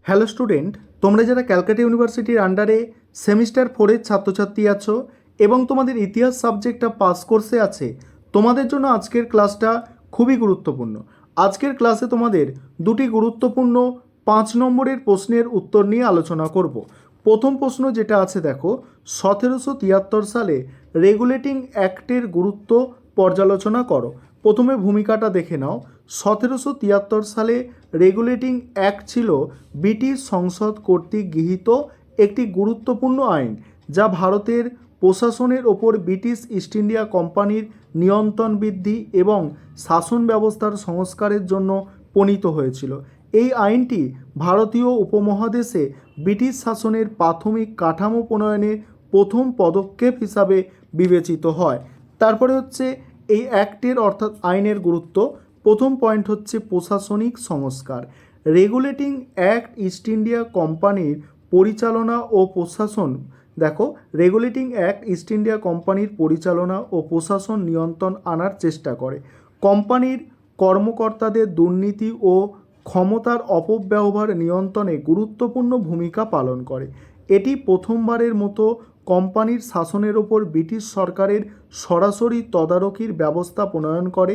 Hello student, তোমরা যারা ক্যালকাটা ইউনিভার্সিটির আন্ডারে সেমিস্টার 4-এর ছাত্রছাত্রী আছো এবং তোমাদের ইতিহাস সাবজেক্টটা পাস কোর্সে আছে, তোমাদের জন্য আজকের ক্লাসটা খুবই গুরুত্বপূর্ণ। আজকের ক্লাসে তোমাদের দুটি গুরুত্বপূর্ণ 5 নম্বরের প্রশ্নের উত্তর নিয়ে আলোচনা করব। প্রথম প্রশ্ন যেটা আছে দেখো, 1773 সালে রেগুলেটিং অ্যাক্টের গুরুত্ব পর্যালোচনা করো। প্রথমে ভূমিকাটা দেখে নাও। 1773 সালে রেগুলেটিং অ্যাক্ট ছিল ব্রিটিশ সংসদ কর্তৃক গৃহীত একটি গুরুত্বপূর্ণ আইন, যা ভারতের প্রশাসনের ওপর ব্রিটিশ ইস্ট ইন্ডিয়া কোম্পানির নিয়ন্ত্রণ বৃদ্ধি এবং শাসন ব্যবস্থার সংস্কারের জন্য প্রণীত হয়েছিল। এই আইনটি ভারতীয় উপমহাদেশে ব্রিটিশ শাসনের প্রাথমিক কাঠামো প্রণয়নের প্রথম পদক্ষেপ হিসাবে বিবেচিত হয়। তারপরে হচ্ছে এই অ্যাক্টের অর্থাৎ আইনের গুরুত্ব। প্রথম পয়েন্ট হচ্ছে প্রশাসনিক সংস্কার। রেগুলেটিং অ্যাক্ট ইস্ট ইন্ডিয়া কোম্পানির পরিচালনা ও প্রশাসন দেখো, রেগুলেটিং অ্যাক্ট ইস্ট ইন্ডিয়া কোম্পানির পরিচালনা ও প্রশাসন নিয়ন্ত্রণ আনার চেষ্টা করে। কোম্পানির কর্মকর্তাদের দুর্নীতি ও ক্ষমতার অপব্যবহার নিয়ন্ত্রণে গুরুত্বপূর্ণ ভূমিকা পালন করে। এটি প্রথমবারের মতো কোম্পানির শাসনের ওপর ব্রিটিশ সরকারের সরাসরি তদারকির ব্যবস্থা প্রণয়ন করে,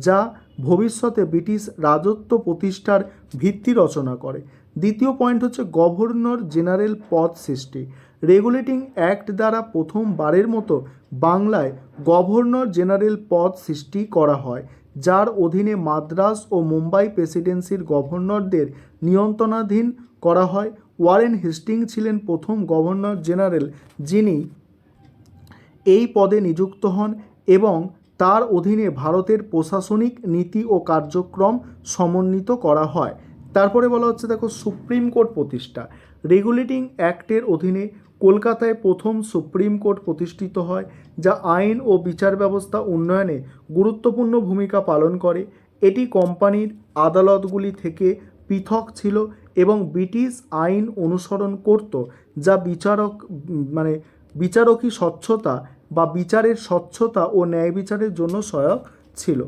যা ভবিষ্যতে ব্রিটিশ রাজত্ব প্রতিষ্ঠার ভিত্তি রচনা করে। দ্বিতীয় পয়েন্ট হচ্ছে গভর্নর জেনারেল পদ সৃষ্টি। রেগুলেটিং অ্যাক্ট দ্বারা প্রথমবারের মতো বাংলায় গভর্নর জেনারেল পদ সৃষ্টি করা হয়, যার অধীনে মাদ্রাজ ও মুম্বাই প্রেসিডেন্সির গভর্নরদের নিয়ন্ত্রণাধীন করা হয়। ওয়ারেন হেস্টিং ছিলেন প্রথম গভর্নর জেনারেল যিনি এই পদে নিযুক্ত হন এবং তার অধীনে ভারতের প্রশাসনিক নীতি ও কার্যক্রম সমন্বিত করা হয়। তারপরে বলা হচ্ছে দেখো, সুপ্রিম কোর্ট প্রতিষ্ঠা। রেগুলেটিং অ্যাক্টের অধীনে কলকাতায় প্রথম সুপ্রিম কোর্ট প্রতিষ্ঠিত হয়, যা আইন ও বিচার ব্যবস্থা উন্নয়নে গুরুত্বপূর্ণ ভূমিকা পালন করে। এটি কোম্পানির আদালতগুলি থেকে পৃথক ছিল এবং ব্রিটিশ আইন অনুসরণ করত, যা বিচারকী স্বচ্ছতা বা বিচারের স্বচ্ছতা ও ন্যায় বিচারের জন্য সহায়ক ছিল।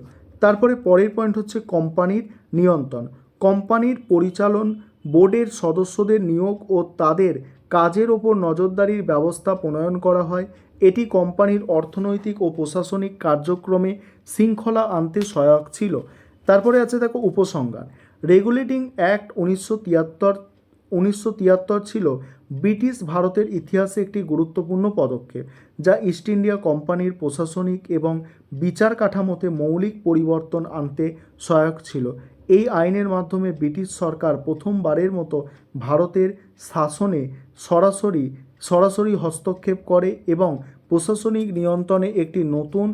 তারপরে পরের পয়েন্ট হচ্ছে কোম্পানির নিয়ন্ত্রণ। কোম্পানির পরিচালন বোর্ডের সদস্যদের নিয়োগ ও তাদের কাজের ওপর নজরদারির ব্যবস্থা প্রণয়ন করা হয়। এটি কোম্পানির অর্থনৈতিক ও প্রশাসনিক কার্যক্রমে শৃঙ্খলা আনতে সহায়ক ছিল। তারপরে আছে দেখো উপসংহার। রেগুলেটিং অ্যাক্ট 1973 ছিল ব্রিটিশ ভারতের ইতিহাসে একটি গুরুত্বপূর্ণ পদক্ষেপ, যা ইস্ট ইন্ডিয়া কোম্পানির প্রশাসনিক এবং বিচার কাঠামোতে মৌলিক পরিবর্তন আনতে সহায়ক ছিল। এই আইনের মাধ্যমে ব্রিটিশ সরকার প্রথমবারের মতো ভারতের শাসনে সরাসরি হস্তক্ষেপ করে এবং প্রশাসনিক নিয়ন্ত্রণে একটি নতুন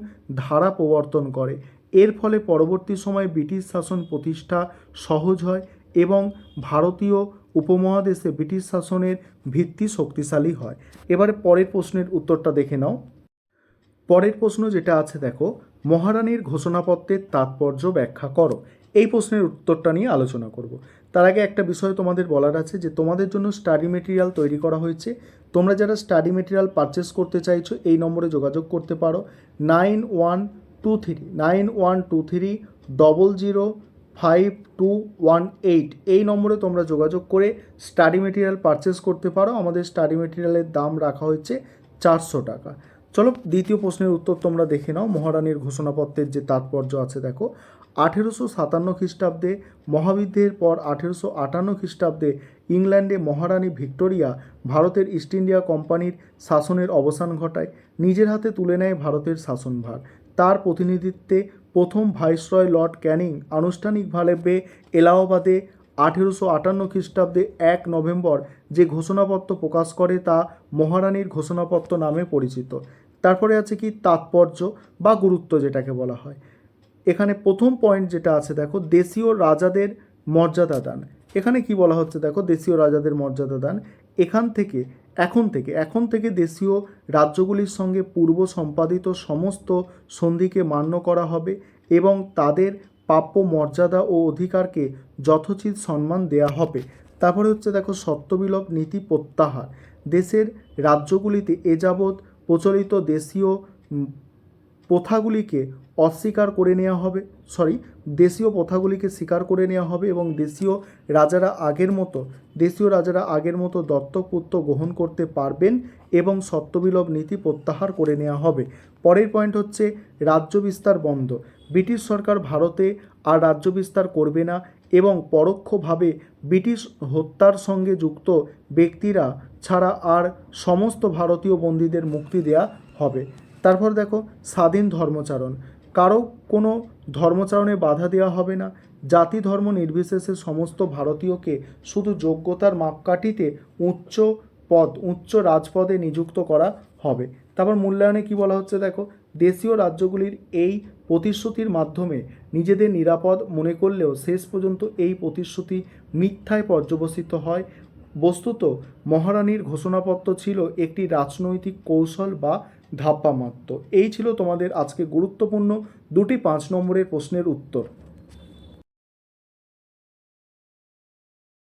ধারা প্রবর্তন করে। এর ফলে পরবর্তী সময়ে ব্রিটিশ শাসন প্রতিষ্ঠা সহজ হয় এবং ভারতীয় উপমহাদেশে ব্রিটিশ শাসনের ভিত্তি শক্তিশালী হয়। এবারে পরের প্রশ্নের উত্তরটা দেখে নাও। পরের প্রশ্ন যেটা আছে দেখো, মহারানীর ঘোষণাপত্রের তাৎপর্য ব্যাখ্যা করো। এই প্রশ্নের উত্তরটা নিয়ে আলোচনা করব। তার আগে একটা বিষয় তোমাদের বলার আছে যে তোমাদের জন্য স্টাডি মেটেরিয়াল তৈরি করা হয়েছে। তোমরা যারা স্টাডি মেটেরিয়াল পারচেস করতে চাইছো এই নম্বরে যোগাযোগ করতে পারো। 9123 এই নম্বরে তোমরা যোগাযোগ করে স্টাডি মেটেরিয়াল পারচেস করতে পারো। আমাদের স্টাডি মেটেরিয়ালের দাম রাখা হয়েছে 400 টাকা। চলো দ্বিতীয় প্রশ্নের উত্তর তোমরা দেখে নাও। মহারানীর ঘোষণাপত্রের যে তাৎপর্য আছে দেখো, 1857 খ্রিস্টাব্দে মহাযুদ্ধের পর 1858 খ্রিস্টাব্দে ইংল্যান্ডে মহারানী ভিক্টোরিয়া ভারতের ইস্ট ইন্ডিয়া কোম্পানির শাসনের অবসান ঘটায়, নিজের হাতে তুলে নেয় ভারতের শাসনভার। তার প্রতিনিধিত্বে প্রথম ভাইসরয় লর্ড ক্যানিং আনুষ্ঠানিকভাবে এলাহাবাদে 1858 খ্রিস্টাব্দে 1 নভেম্বর যে ঘোষণাপত্র প্রকাশ করে তা মহারানীর ঘোষণাপত্র নামে পরিচিত। তারপরে আছে কি তাৎপর্য বা গুরুত্ব যেটাকে বলা হয়। এখানে প্রথম পয়েন্ট যেটা আছে দেখো, দেশীয় রাজাদের মর্যাদা দান। এখানে কি বলা হচ্ছে দেখো, দেশীয় রাজাদের মর্যাদা দান। এখন থেকে দেশীয় রাজ্যগুলির সঙ্গে পূর্ব সম্পাদিত সমস্ত সন্ধিকে মান্য করা হবে এবং তাদের প্রাপ্য মর্যাদা ও অধিকারকে যথোচিত সম্মান দেয়া হবে। তারপরে হচ্ছে দেখো, সত্যবিলোপ নীতি প্রত্যাহার। দেশের রাজ্যগুলিতে এযাবৎ প্রচলিত দেশীয় প্রথাগুলিকে দেশীয় প্রথাগুলিকে স্বীকার করে নেওয়া হবে এবং দেশীয় রাজারা আগের মতো দেশীয় রাজারা আগের মতো দত্তক পুত্র গ্রহণ করতে পারবেন এবং সত্ত্ববিলোপ নীতি প্রত্যাহার করে নেওয়া হবে। পরের পয়েন্ট হচ্ছে রাজ্য বিস্তার বন্ধ। ব্রিটিশ সরকার ভারতে আর রাজ্য বিস্তার করবে না এবং পরোক্ষভাবে ব্রিটিশ হত্যার সঙ্গে যুক্ত ব্যক্তিরা ছাড়া আর সমস্ত ভারতীয় বন্দীদের মুক্তি দেওয়া হবে। তারপর দেখো স্বাধীন ধর্মচারণ, কারো কোনো ধর্মচারণে বাধা দেওয়া হবে না। জাতি ধর্ম নির্বিশেষে সমস্ত ভারতীয়কে শুধু যোগ্যতার মাপকাঠিতে উচ্চ রাজপদে নিযুক্ত করা হবে। তারপর মূল্যায়নে কি বলা হচ্ছে দেখো, দেশীয় রাজ্যগুলির এই প্রতিশ্রুতির মাধ্যমে নিজেদের নিরাপদ মনে করলেও শেষ পর্যন্ত এই প্রতিশ্রুতি মিথ্যায় পর্যবসিত হয়। বস্তুত মহারানীর ঘোষণাপত্র ছিল একটি রাজনৈতিক কৌশল বা ধাপ্পা মাত্র। এই ছিল তোমাদের আজকে গুরুত্বপূর্ণ দুটি 5 নম্বরের প্রশ্নের উত্তর।